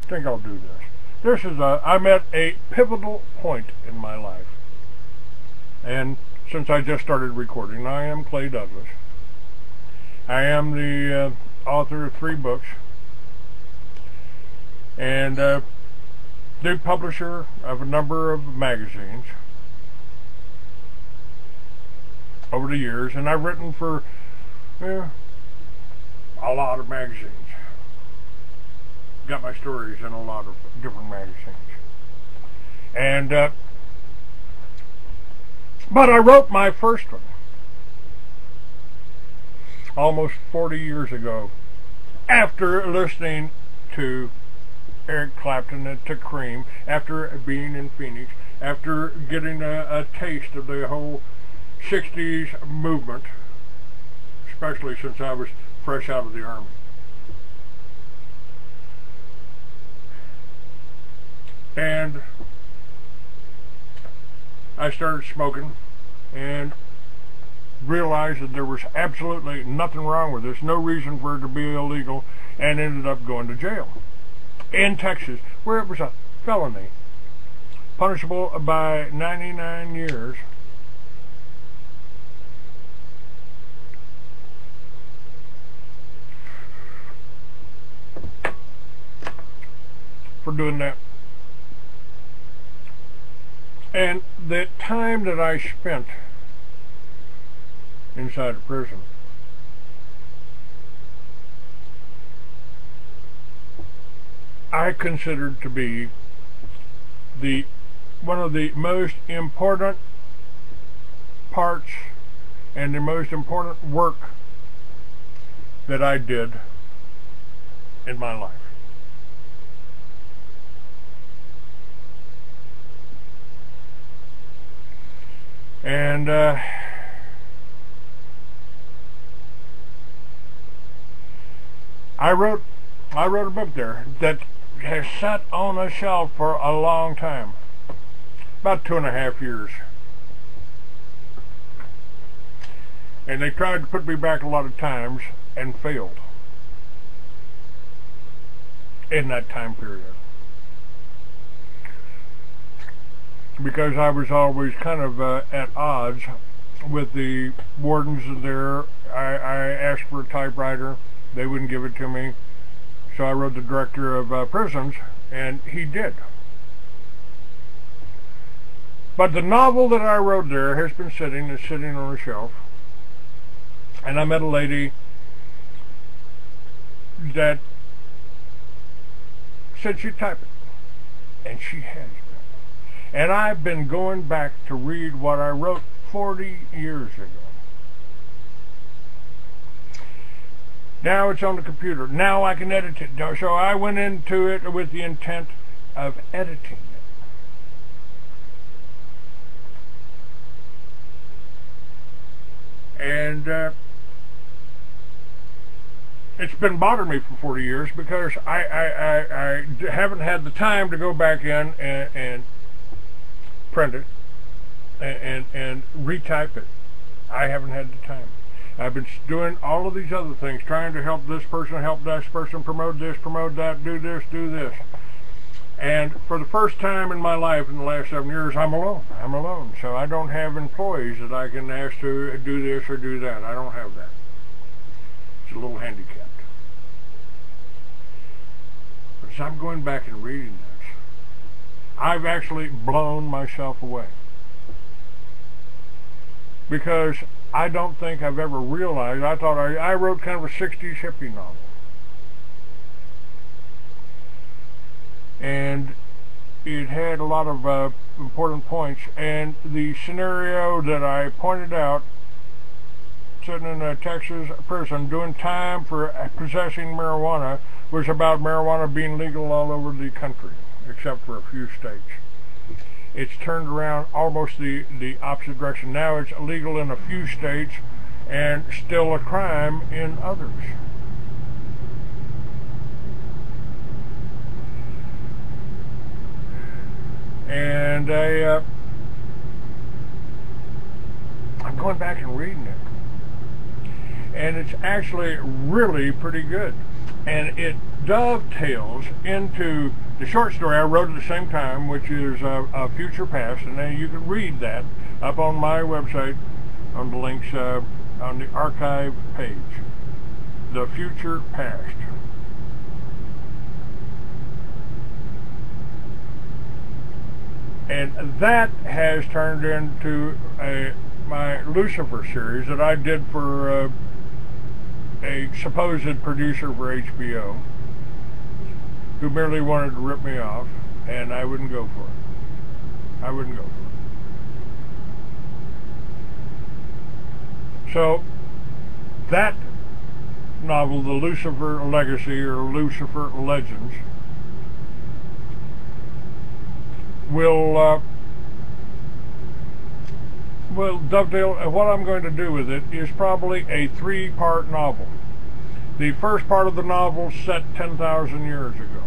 think I'll do this. I'm at a pivotal point in my life. And since I just started recording, I am Clay Douglas. I am the author of 3 books and the publisher of a number of magazines over the years, and I've written for a lot of magazines. Got my stories in a lot of different magazines. And but I wrote my first one almost 40 years ago, after listening to Eric Clapton and to Cream, after being in Phoenix, after getting a taste of the whole 60s movement, especially since I was fresh out of the Army. And I started smoking and realized that there was absolutely nothing wrong with this, no reason for it to be illegal, and ended up going to jail in Texas, where it was a felony, punishable by 99 years. For doing that. And the time that I spent inside a prison I considered to be one of the most important parts and the most important work that I did in my life. And I wrote a book there that has sat on a shelf for a long time, about 2.5 years. And they tried to put me back a lot of times and failed in that time period, because I was always kind of at odds with the wardens there. I asked for a typewriter. They wouldn't give it to me. So I wrote the director of prisons, and he did. But the novel that I wrote there has been sitting on a shelf. And I met a lady that said she'd type it. And she has been. And I've been going back to read what I wrote 40 years ago. Now it's on the computer. Now I can edit it. So I went into it with the intent of editing it. And it's been bothering me for 40 years because I haven't had the time to go back in and print it and retype it. I haven't had the time. I've been doing all of these other things, trying to help this person, help that person, promote this, promote that, do this, do this. And for the first time in my life in the last 7 years, I'm alone. I'm alone. So I don't have employees that I can ask to do this or do that. I don't have that. It's a little handicapped. But as I'm going back and reading this, I've actually blown myself away. Because I don't think I've ever realized, I thought I wrote kind of a 60s hippie novel. And it had a lot of important points. And the scenario that I pointed out, sitting in a Texas prison doing time for possessing marijuana, was about marijuana being legal all over the country, except for a few states. It's turned around almost the opposite direction. Now it's illegal in a few states and still a crime in others. And I'm going back and reading it. And it's actually really pretty good. and it dovetails into the short story I wrote at the same time, which is a Future Past, and then you can read that up on my website on the links on the archive page. The Future Past. And that has turned into my Lucifer series that I did for a supposed producer for HBO who merely wanted to rip me off, and I wouldn't go for it. I wouldn't go for it. So that novel, The Lucifer Legacy or Lucifer Legends, will dovetail. What I'm going to do with it is probably a 3-part novel. The first part of the novel set 10,000 years ago,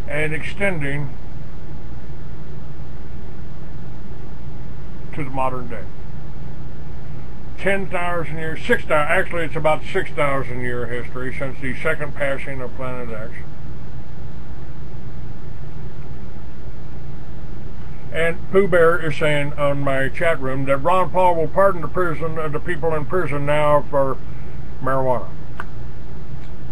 and extending to the modern day. 10,000 years, 6,000, actually it's about 6,000 year history since the second passing of Planet X. And Pooh Bear is saying on my chat room that Ron Paul will pardon the people in prison now for marijuana.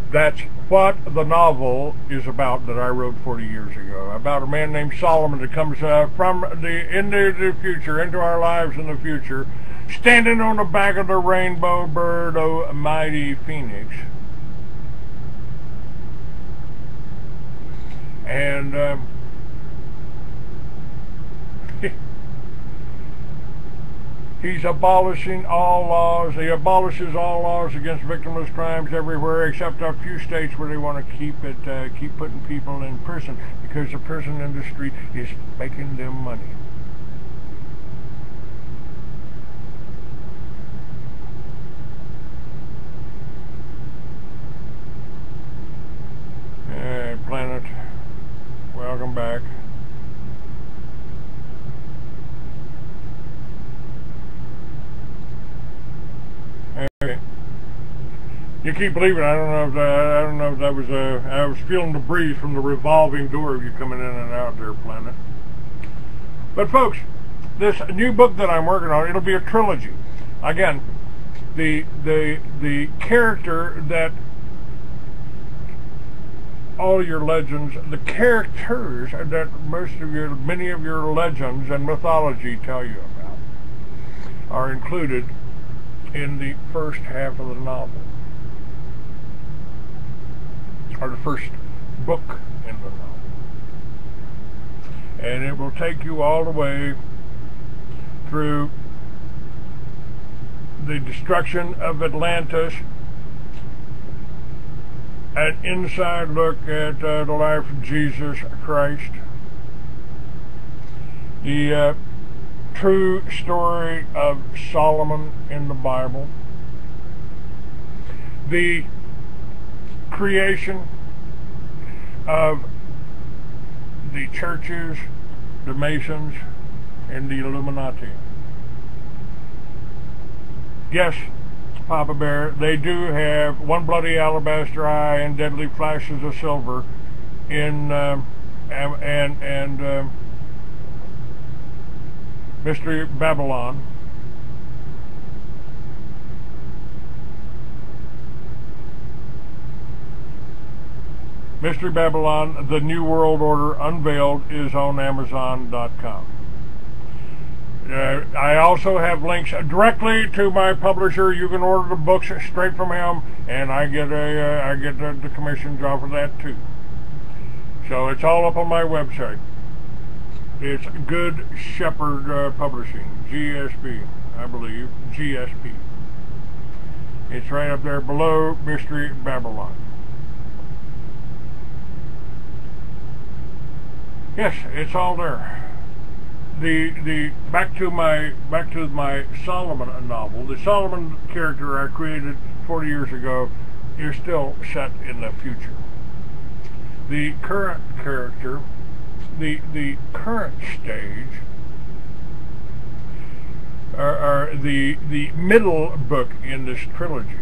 That's what the novel is about that I wrote 40 years ago, about a man named Solomon that comes from into the future, into our lives in the future, standing on the back of the rainbow bird, O mighty phoenix. And he's abolishing all laws. He abolishes all laws against victimless crimes everywhere, except a few states where they want to keep putting people in prison because the prison industry is making them money. Hey, Planet, welcome back. You keep leaving. I don't know if that was I was feeling the breeze from the revolving door of you coming in and out there, Planet. But folks, this new book that I'm working on, it'll be a trilogy. Again, the character that all your legends, the characters that many of your legends and mythology tell you about, are included in the first half of the novel, or the first book in the novel. And it will take you all the way through the destruction of Atlantis, an inside look at the life of Jesus Christ, the true story of Solomon in the Bible, the creation of the churches, the Masons, and the Illuminati. Yes, Papa Bear, they do have one bloody alabaster eye and deadly flashes of silver in Mystery Babylon. Mystery Babylon, The New World Order Unveiled, is on Amazon.com. I also have links directly to my publisher. You can order the books straight from him, and I get the commissions off of that too. So it's all up on my website. It's Good Shepherd Publishing, GSP, I believe, GSP. It's right up there below Mystery Babylon. Yes, it's all there. The back to my Solomon novel. The Solomon character I created 40 years ago is still set in the future. The current character, the current stage, or the middle book in this trilogy,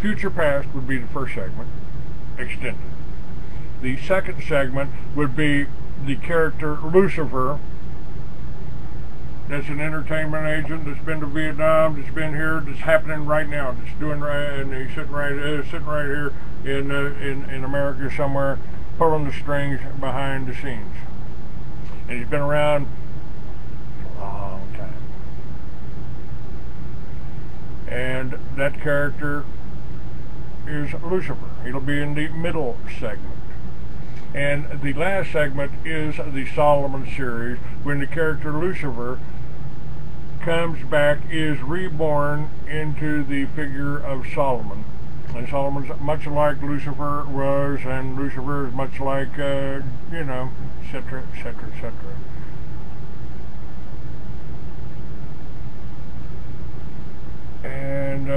future past would be the first segment, extended. The second segment would be the character Lucifer. That's an entertainment agent that's been to Vietnam, that's been here, that's happening right now, that's doing right, and he's sitting right here in America somewhere, pulling the strings behind the scenes. And he's been around for a long time. And that character is Lucifer. He'll be in the middle segment. And the last segment is the Solomon series, when the character Lucifer comes back, is reborn into the figure of Solomon. And Solomon's much like Lucifer was, and Lucifer is much like, you know, etc., etc., etc. And,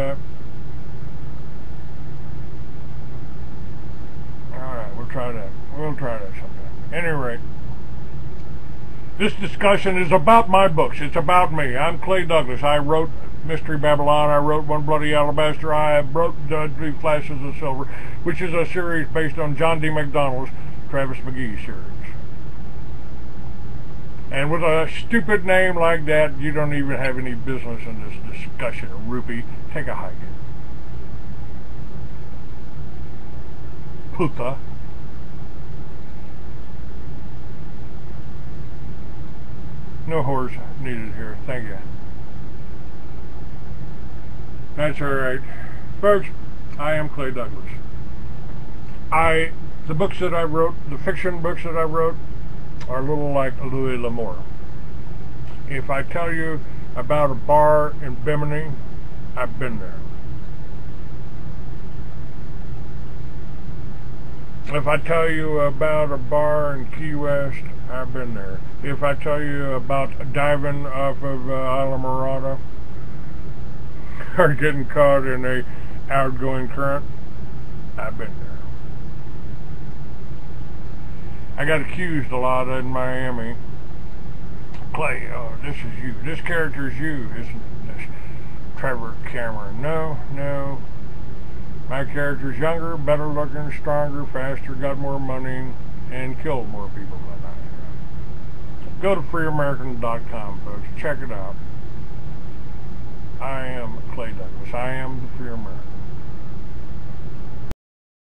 alright, we'll try that. We'll try that sometime. At any rate, this discussion is about my books. It's about me. I'm Clay Douglas. I wrote Mystery Babylon. I wrote One Bloody Alabaster. I wrote The Flashes of Silver, which is a series based on John D. MacDonald's Travis McGee series. And with a stupid name like that, you don't even have any business in this discussion. Rupee, take a hike. Puta. No whores needed here. Thank you. That's alright. Folks, I am Clay Douglas. The books that I wrote, the fiction books that I wrote, are a little like Louis L'Amour. If I tell you about a bar in Bimini, I've been there. If I tell you about a bar in Key West, I've been there. If I tell you about diving off of Islamorada, or getting caught in a outgoing current, I've been there. I got accused a lot in Miami. Clay, oh, this is you. This character is you, isn't this Trevor Cameron? No, no. My character's younger, better looking, stronger, faster, got more money, and killed more people than I have. Go to freeamerican.com, folks. Check it out. I am Clay Douglas. I am the Free American.